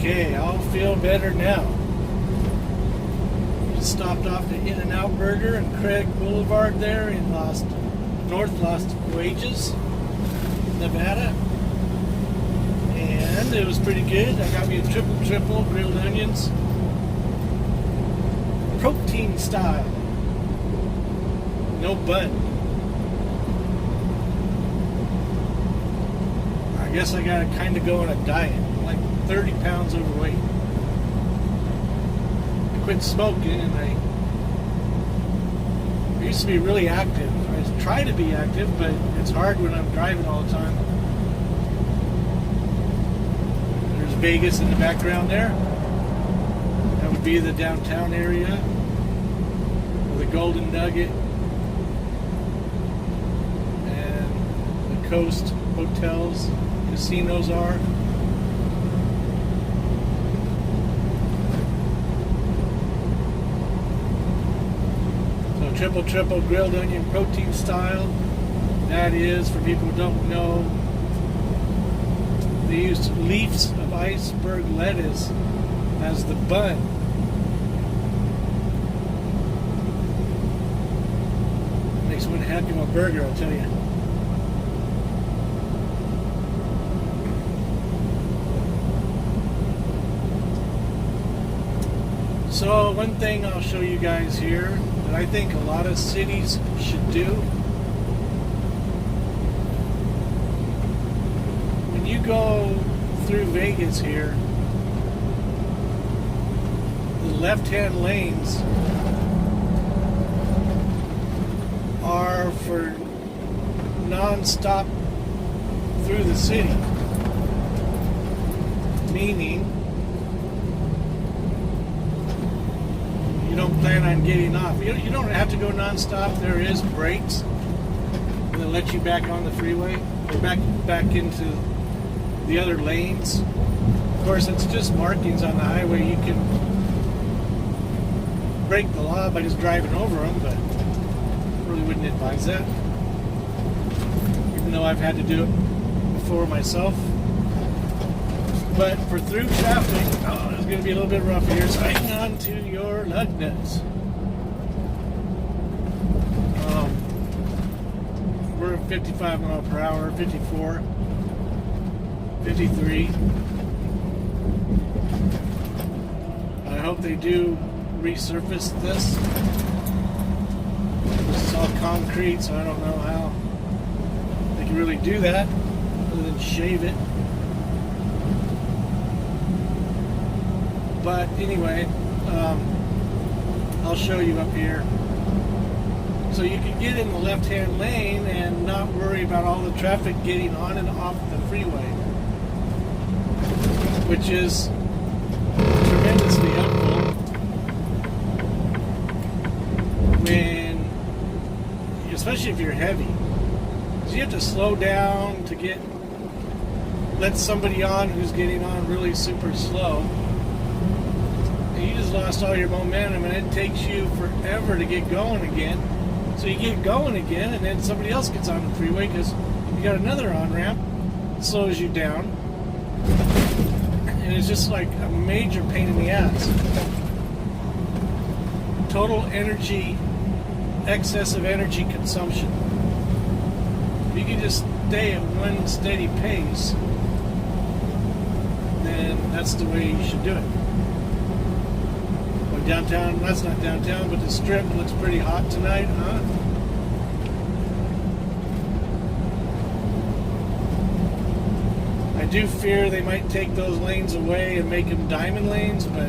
Okay, I'll feel better now. Just stopped off to In-N-Out Burger and Craig Boulevard there in North Las Wages, Nevada. And it was pretty good. I got me a triple grilled onions. Protein style. No bun. I guess I gotta kind of go on a diet. I'm like 30 pounds overweight. I quit smoking and I used to be really active. I try to be active, but it's hard when I'm driving all the time. There's Vegas in the background there. That would be the downtown area. The Golden Nugget and the coast hotels, casinos are. So triple grilled onion protein style. That is, for people who don't know, they used leaves of iceberg lettuce as the bun. Makes one happy with a burger, I'll tell you. So one thing I'll show you guys here that I think a lot of cities should do. When you go through Vegas here, the left-hand lanes are for non-stop through the city, meaning you don't plan on getting off. You don't have to go non-stop. There is brakes that let you back on the freeway or back into the other lanes. Of course, it's just markings on the highway. You can break the law by just driving over them, but really wouldn't advise that, even though I've had to do it before myself. But for through traffic, it's going to be a little bit rough here, so hang on to your lug nuts. We're at 55 miles per hour, 54, 53. I hope they do resurface this. This is all concrete, so I don't know how they can really do that other than shave it. But anyway, I'll show you up here. So you can get in the left-hand lane and not worry about all the traffic getting on and off the freeway, which is tremendously helpful when, especially if you're heavy. So you have to slow down to let somebody on who's getting on really super slow. And you just lost all your momentum, and it takes you forever to get going again. So you get going again, and then somebody else gets on the freeway because you got another on-ramp, slows you down. And it's just like a major pain in the ass. Total energy, excessive energy consumption. If you can just stay at one steady pace, then that's the way you should do it. Well, downtown, that's not downtown, but the Strip looks pretty hot tonight, huh? I do fear they might take those lanes away and make them diamond lanes, but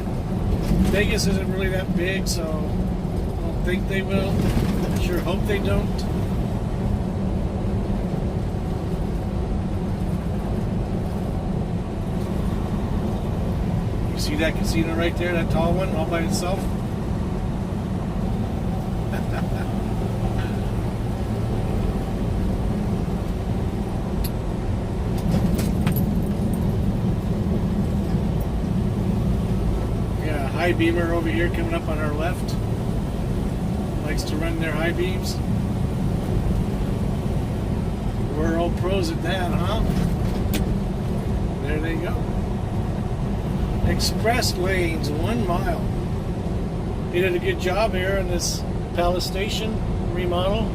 Vegas isn't really that big, so I don't think they will. I sure hope they don't. You see that casino right there, that tall one, all by itself? High beamer over here coming up on our left. Likes to run their high beams. We're all pros at that, huh? There they go. express lanes, 1 mile. They did a good job here in this Palace Station remodel.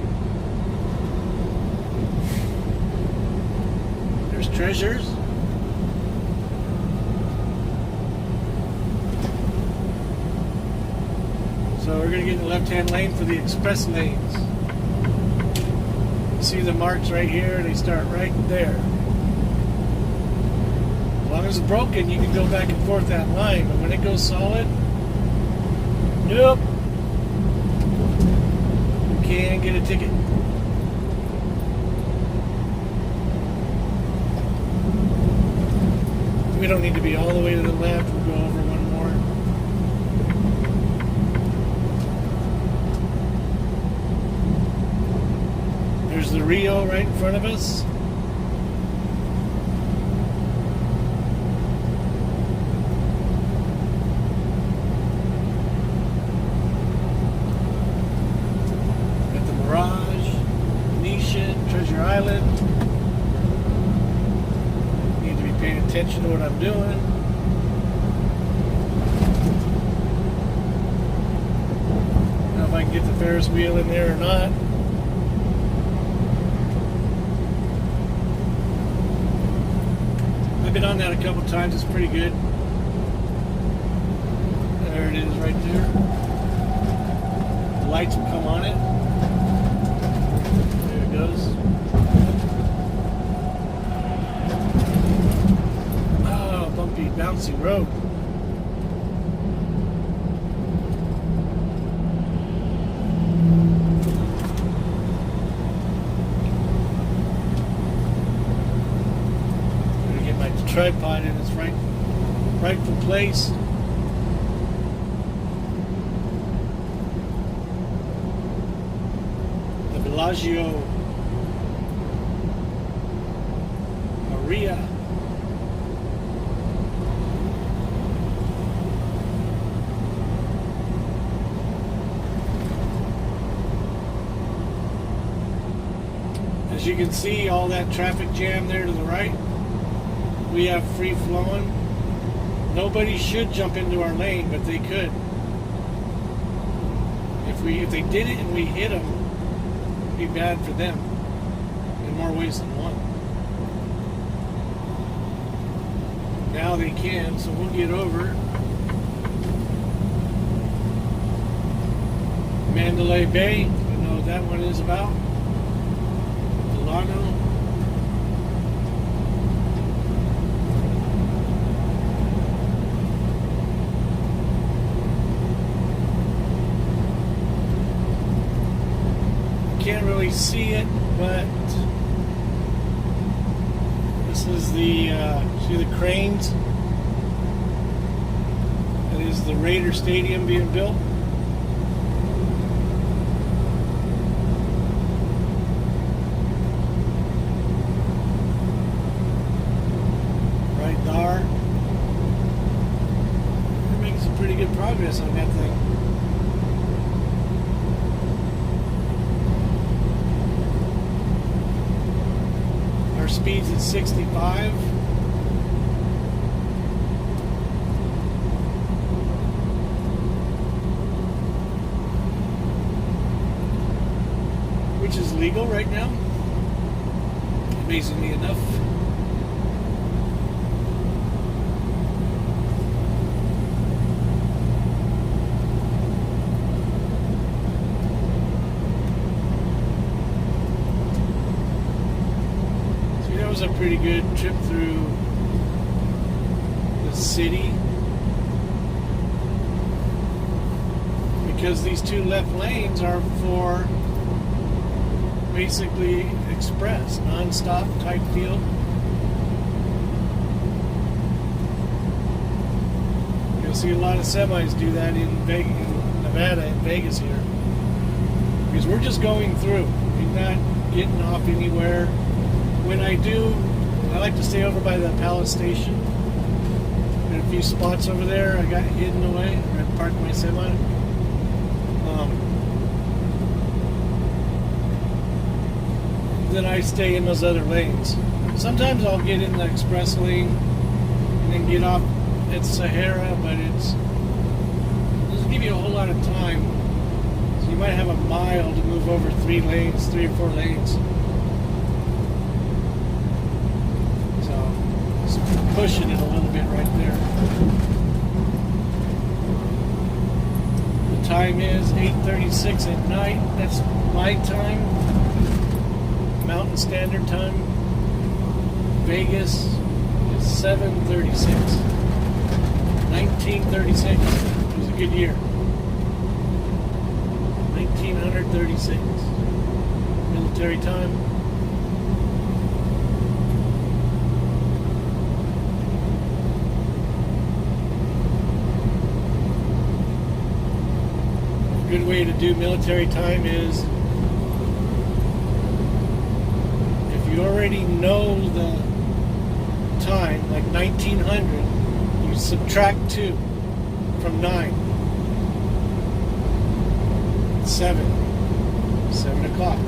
There's Treasures. So we're going to get in the left-hand lane for the express lanes. You see the marks right here? They start right there. As long as it's broken, you can go back and forth that line. But when it goes solid, nope. You can't get a ticket. We don't need to be all the way to the left. We'll go over one more. There's the Rio right in front of us. Got the Mirage, Venetian, Treasure Island. Need to be paying attention to what I'm doing. I don't know if I can get the Ferris wheel in there or not. I've been on that a couple times. It's pretty good. There it is right there. The lights will come on it. There it goes. Oh, bumpy, bouncy road. Tripod in its rightful place. The Bellagio Aria. As you can see, all that traffic jam there to the right. We have free flowing. Nobody should jump into our lane, but they could. If they did it and we hit them, it'd be bad for them in more ways than one. Now they can, so we'll get over. Mandalay Bay, you know what that one is about. Delano. Can't really see it, but this is the see the cranes. That is the Raider Stadium being built. Right there. They're making some pretty good progress on that thing. Speeds at 65. Which is legal right now, amazingly enough. A pretty good trip through the city because these two left lanes are for basically express, non-stop type deal. You'll see a lot of semis do that in Vegas, in Nevada and Vegas here, because we're just going through. We're not getting off anywhere. When I do, I like to stay over by the Palace Station. There are a few spots over there I got hidden away where I parked my semi. Then I stay in those other lanes. Sometimes I'll get in the express lane and then get off it's Sahara, but it doesn't give you a whole lot of time. So you might have a mile to move over 3 or 4 lanes. So it's pushing it a little bit right there. The time is 8:36 at night. That's my time, Mountain Standard Time. Vegas is 7:36. 1936. It was a good year. 1936. Military time. A good way to do military time is if you already know the time, like 1900, you subtract 2 from 9. 7 o'clock.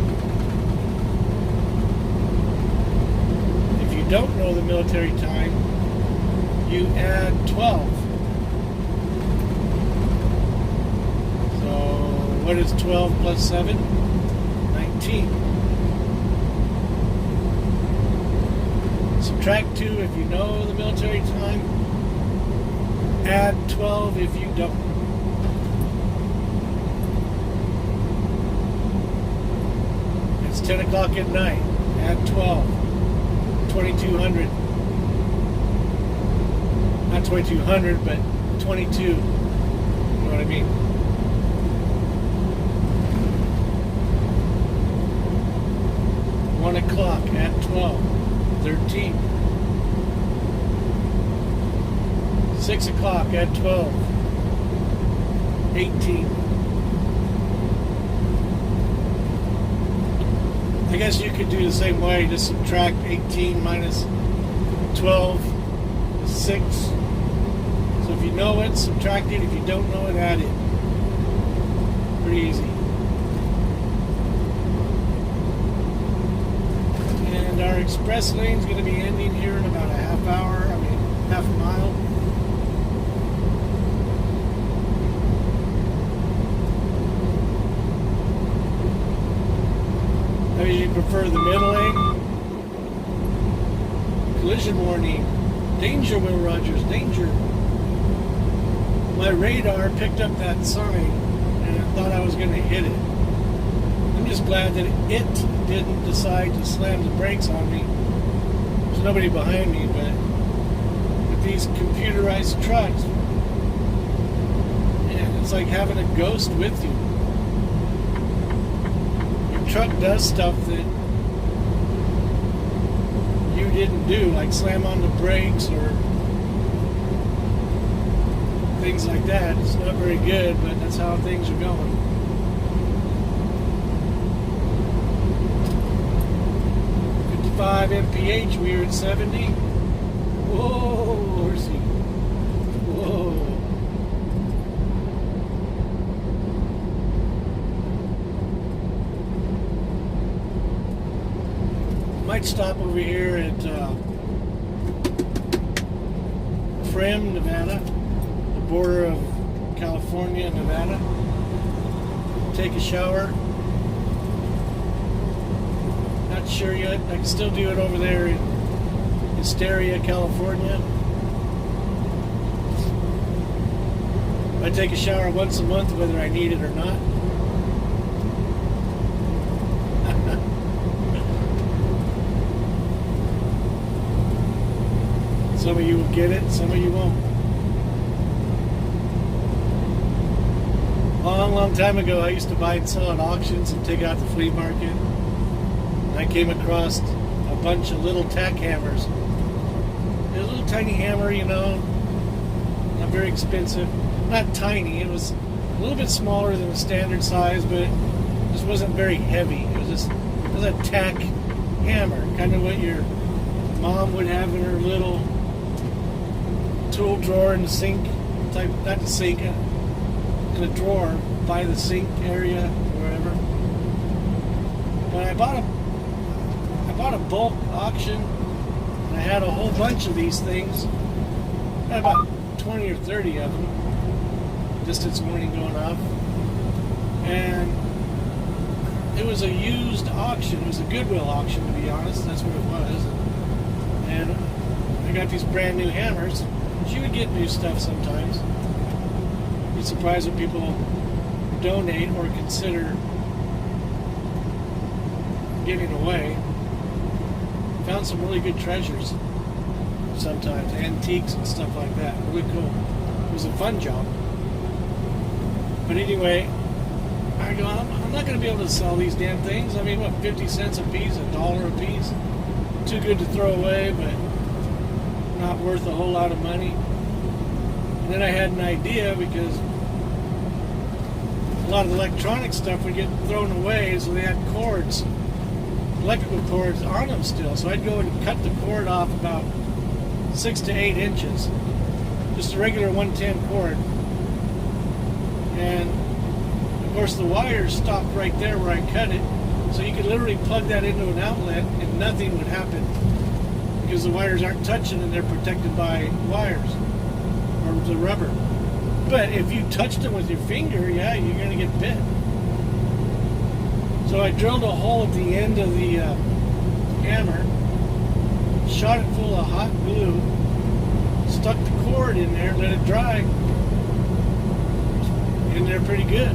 If you don't know the military time, you add 12. So what is 12 plus 7? 19. Subtract 2 if you know the military time. Add 12 if you don't. It's 10 o'clock at night. Add 12. 2200. Not 2200, but 22. You know what I mean? One o'clock at 12. 13. 6 o'clock at 12. 18. I guess you could do the same way. Just subtract 18 minus 12 is 6. So if you know it, subtract it. If you don't know it, add it. Pretty easy. And our express lane is going to be ending here in about a half a mile. I usually prefer the middle lane. Collision warning. Danger, Will Rogers, danger. My radar picked up that sign and I thought I was going to hit it. I'm just glad that it didn't decide to slam the brakes on me. There's nobody behind me, but with these computerized trucks, man, it's like having a ghost with you. Your truck does stuff that you didn't do, like slam on the brakes or things like that. It's not very good, but that's how things are going. mph, we are at 70. Whoa, horsey. Whoa. Might stop over here at Frem, Nevada, the border of California and Nevada. Take a shower. Not sure yet. I can still do it over there in Hysteria, California. I take a shower once a month, whether I need it or not. Some of you will get it, some of you won't. Long time ago, I used to buy and sell at auctions and take out the flea market. I came across a bunch of little tack hammers. A little tiny hammer, you know, not very expensive. Not tiny, it was a little bit smaller than the standard size, but it just wasn't very heavy. It was a tack hammer, kind of what your mom would have in her little tool drawer in the sink type, not the sink, in a drawer by the sink area, wherever. But I bought a bulk auction, and I had a whole bunch of these things. I had about 20 or 30 of them just this morning going off. And it was a used auction. It was a Goodwill auction, to be honest. That's what it was. And I got these brand new hammers. You would get new stuff sometimes. You'd be surprised what people donate or consider giving away. Found some really good treasures sometimes, antiques and stuff like that. Really cool. It was a fun job. But anyway, I go, I'm not going to be able to sell these damn things. I mean, what, 50 cents a piece, $1 a piece? Too good to throw away, but not worth a whole lot of money. And then I had an idea, because a lot of electronic stuff would get thrown away, so they had cords, electrical cords on them still. So I'd go and cut the cord off about 6 to 8 inches, just a regular 110 cord. And of course the wires stopped right there where I cut it, so you could literally plug that into an outlet and nothing would happen, because the wires aren't touching and they're protected by wires or the rubber. But if you touched them with your finger, yeah, you're going to get bit. So I drilled a hole at the end of the hammer, shot it full of hot glue, stuck the cord in there, let it dry. In there pretty good.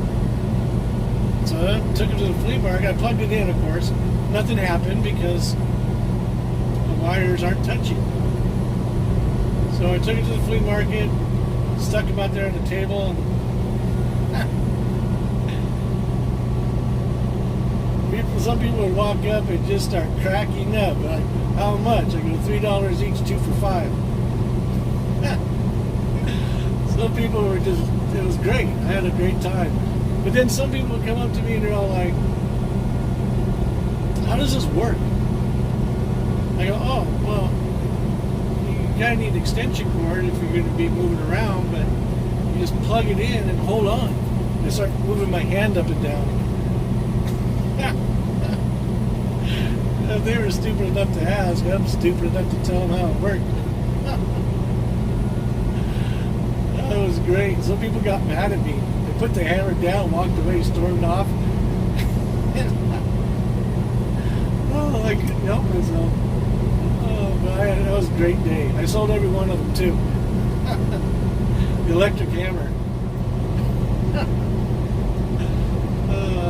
So I took it to the flea market. I plugged it in, of course. Nothing happened because the wires aren't touching. So I took it to the flea market, stuck them out there on the table, and some people would walk up and just start cracking up. Like, how much? I go, $3 each, 2 for $5. Some people were just, it was great. I had a great time. But then some people would come up to me and they're all like, how does this work? I go, oh, well, you kind of need an extension cord if you're going to be moving around, but you just plug it in and hold on. I start moving my hand up and down. If they were stupid enough to ask, I'm stupid enough to tell them how it worked. That was great. Some people got mad at me. They put the hammer down, walked away, stormed off. Oh, I couldn't help myself. Oh, man, that was a great day. I sold every one of them, too. The electric hammer.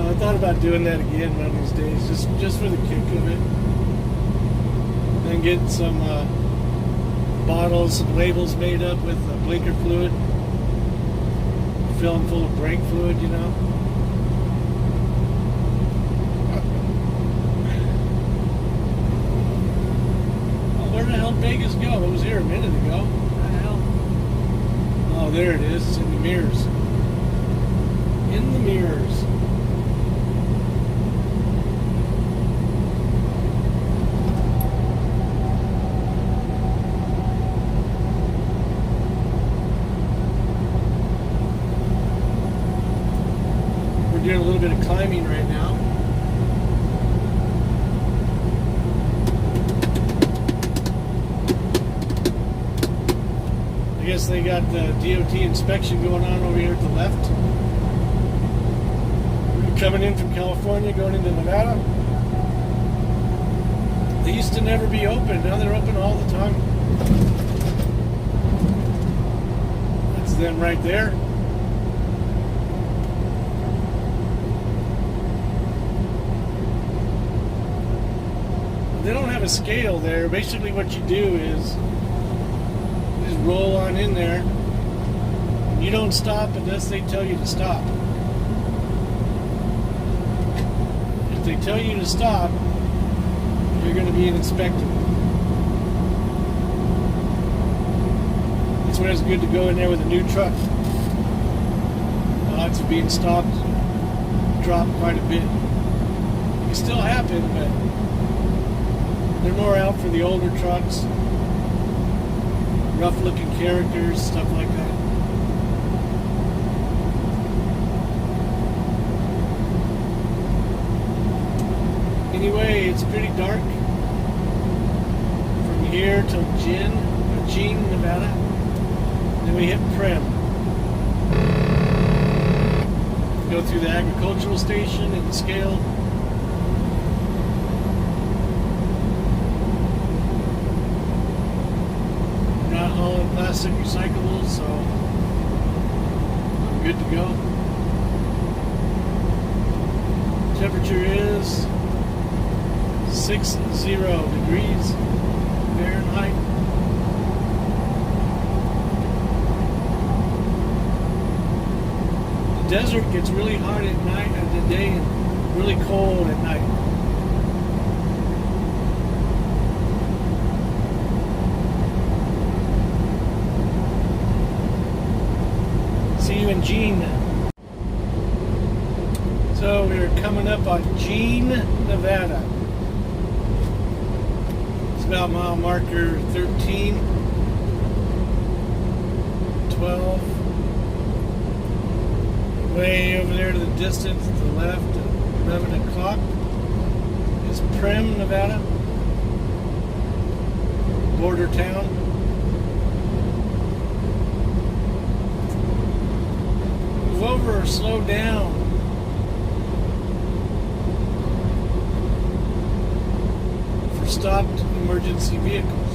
I thought about doing that again one of these days, just for the kick of it. Then get some bottles, some labels made up with blinker fluid. Fill them full of brake fluid, you know. Oh, where the hell did Vegas go? It was here a minute ago. What the hell? Oh, there it is. It's in the mirrors. In the mirrors. Doing a little bit of climbing right now. I guess they got the DOT inspection going on over here at the left. We're coming in from California, going into Nevada. They used to never be open. Now they're open all the time. That's them right there. They don't have a scale there. Basically what you do is you just roll on in there. You don't stop unless they tell you to stop. If they tell you to stop, you're going to be inspected. That's when it's good to go in there with a new truck. Odds of being stopped drop quite a bit. It can still happen, but they're more out for the older trucks, rough-looking characters, stuff like that. Anyway, it's pretty dark from here till Jean, Nevada. Then we hit Primm. Go through the agricultural station and scale. Not all in plastic recyclables, so I'm good to go. Temperature is 60 degrees Fahrenheit. The desert gets really hot at night and the day and really cold at night. See you in Jean. So we're coming up on Jean, Nevada. It's about mile marker 13, 12. Way over there to the distance, to the left, at 11 o'clock, is Primm, Nevada. Border town. Move over or slow down. Stopped emergency vehicles.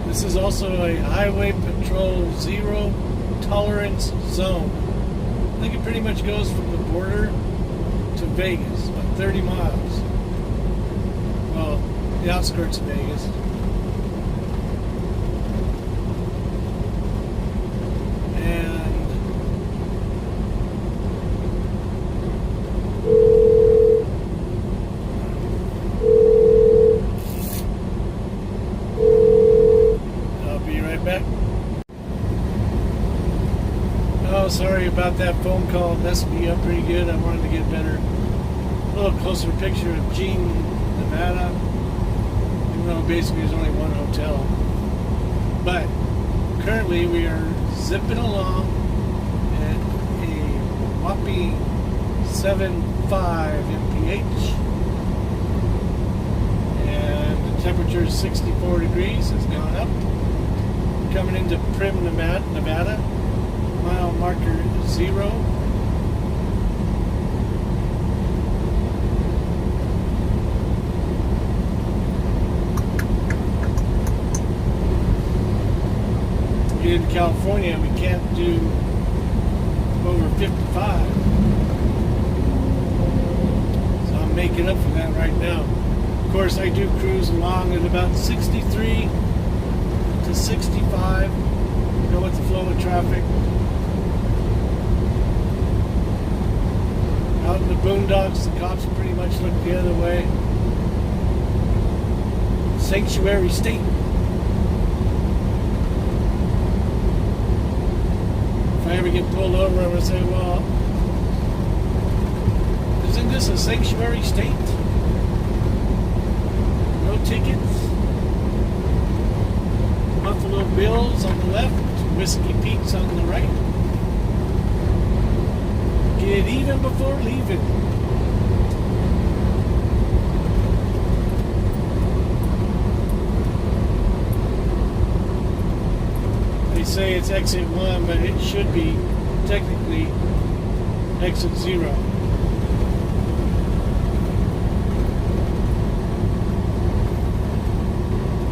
This is also a highway patrol zero tolerance zone. I think it pretty much goes from the border to Vegas, about 30 miles. Well, the outskirts of Vegas. Oh, sorry about that phone call. It messed me up pretty good. I wanted to get better, a little closer picture of Jean, Nevada. Even though basically there's only one hotel. But currently we are zipping along at a whopping 7.5 mph. And the temperature is 64 degrees. It's gone up. Coming into Primm, Nevada. Mile marker 0. In California, we can't do over 55. So I'm making up for that right now. Of course, I do cruise along at about 63 to 65. Go with the flow of traffic. Out in the boondocks, the cops pretty much look the other way. Sanctuary state. If I ever get pulled over, I'm going to say, well, isn't this a sanctuary state? No tickets. Buffalo Bills on the left, Whiskey Pete's on the right. Get even before leaving. They say it's exit 1, but it should be technically exit 0.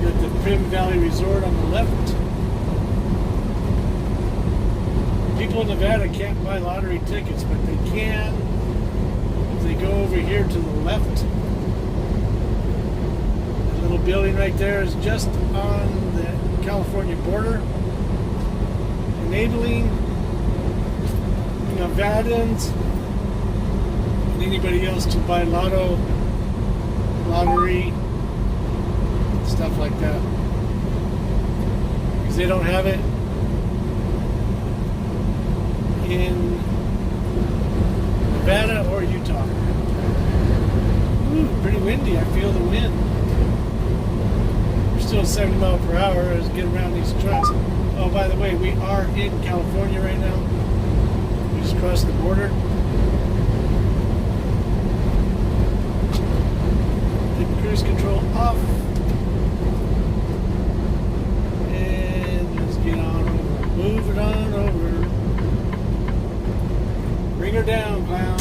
Got the Primm Valley Resort on the left. People in Nevada can't buy lottery tickets, but they can if they go over here to the left. The little building right there is just on the California border, enabling Nevadans and anybody else to buy lottery, stuff like that. Because they don't have it in Nevada or Utah. Ooh, pretty windy. I feel the wind. We're still 70 miles per hour as we get around these trucks. Oh, by the way, we are in California right now. We just crossed the border. Take cruise control off. And her down, clown.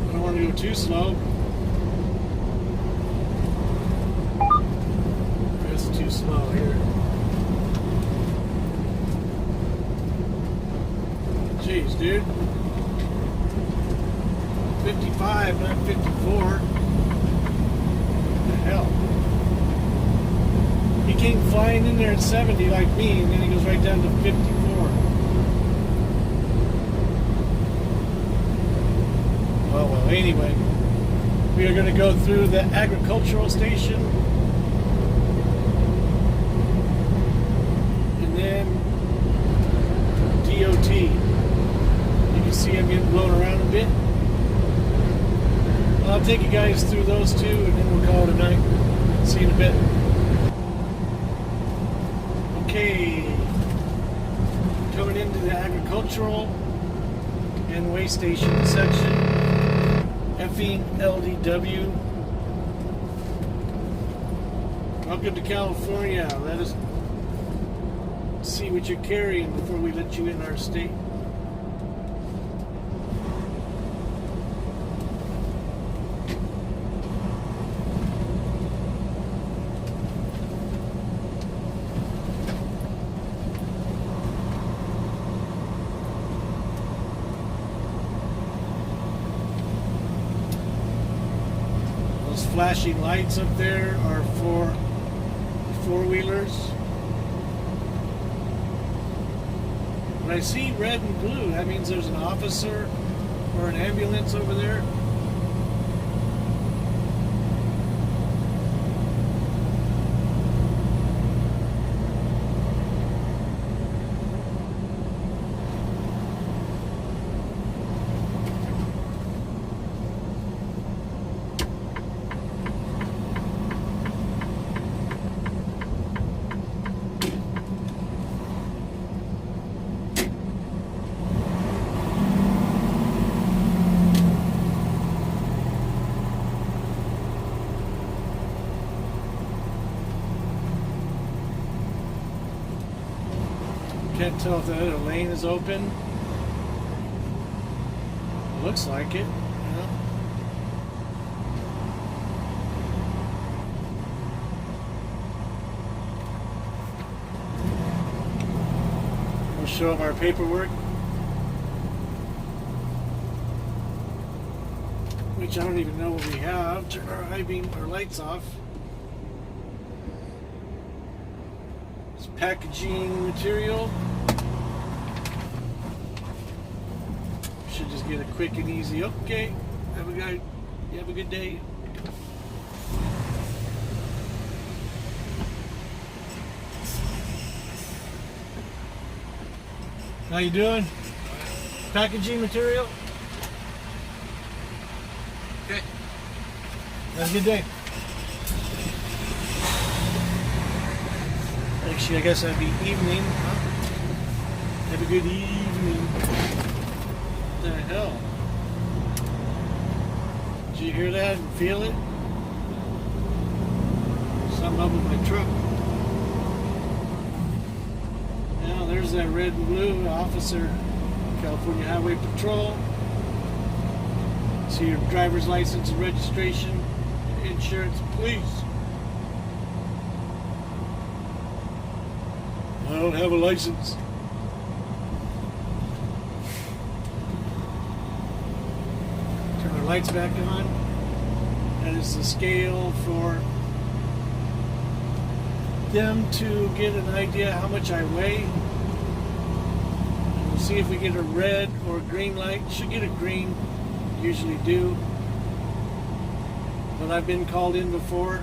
I don't want to go too slow. That's too slow here. Jeez, dude. 55, not 54. What the hell? He came flying in there at 70 like me, and then he goes right down to 54. Well, anyway. We are going to go through the agricultural station. And then DOT. You can see I'm getting blown around a bit. I'll take you guys through those two, and then we'll call it a night. See you in a bit. Okay. Coming into the agricultural and way station section. effing LDW. Welcome to California. Let us see what you're carrying before we let you in our state. Flashing lights up there are for four-wheelers. When I see red and blue, that means there's an officer or an ambulance over there. Can't tell if the other lane is open. Looks like it. Yeah. We'll show them our paperwork, which I don't even know what we have. Turn our high beam, our lights off. It's packaging material. Should just get a quick and easy. Okay, have a good day. How you doing? Packaging material. Okay. Have a good day. Actually, I guess that'd be evening. Huh? Have a good evening. What the hell? Did you hear that and feel it? Something up with my truck. Now there's that red and blue officer, California Highway Patrol. See your driver's license and registration, insurance, please. I don't have a license. Turn the lights back on. That is the scale for them to get an idea how much I weigh. We'll see if we get a red or a green light. Should get a green, usually do. But I've been called in before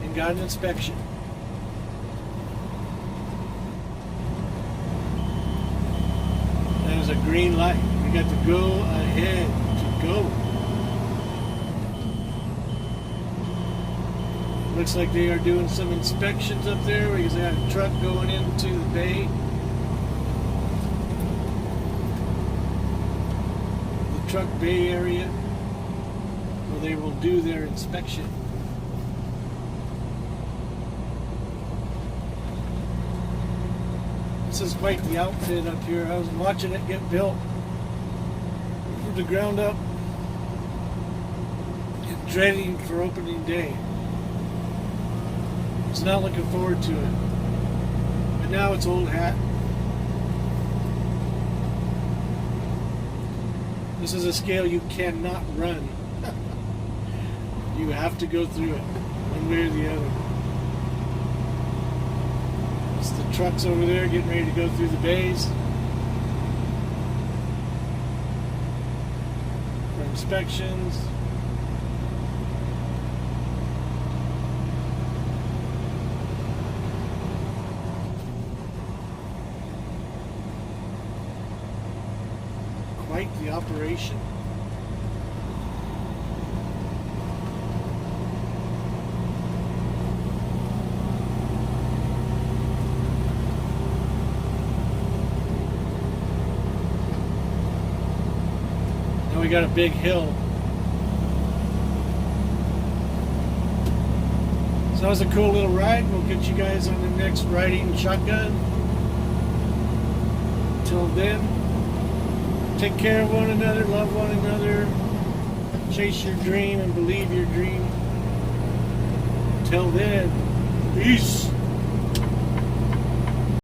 and got an inspection. That is a green light. We got to go ahead to go. Looks like they are doing some inspections up there because they have a truck going into the bay. The truck bay area where they will do their inspection. This is quite the outfit up here. I was watching it get built from the ground up and dreading for opening day. I was not looking forward to it. But now it's old hat. This is a scale you cannot run. You have to go through it, one way or the other. It's the trucks over there getting ready to go through the bays for inspections. Quite the operation. Now we got a big hill. So that was a cool little ride. We'll get you guys on the next riding shotgun. Until then, take care of one another, love one another, chase your dream and believe your dream. Until then, peace.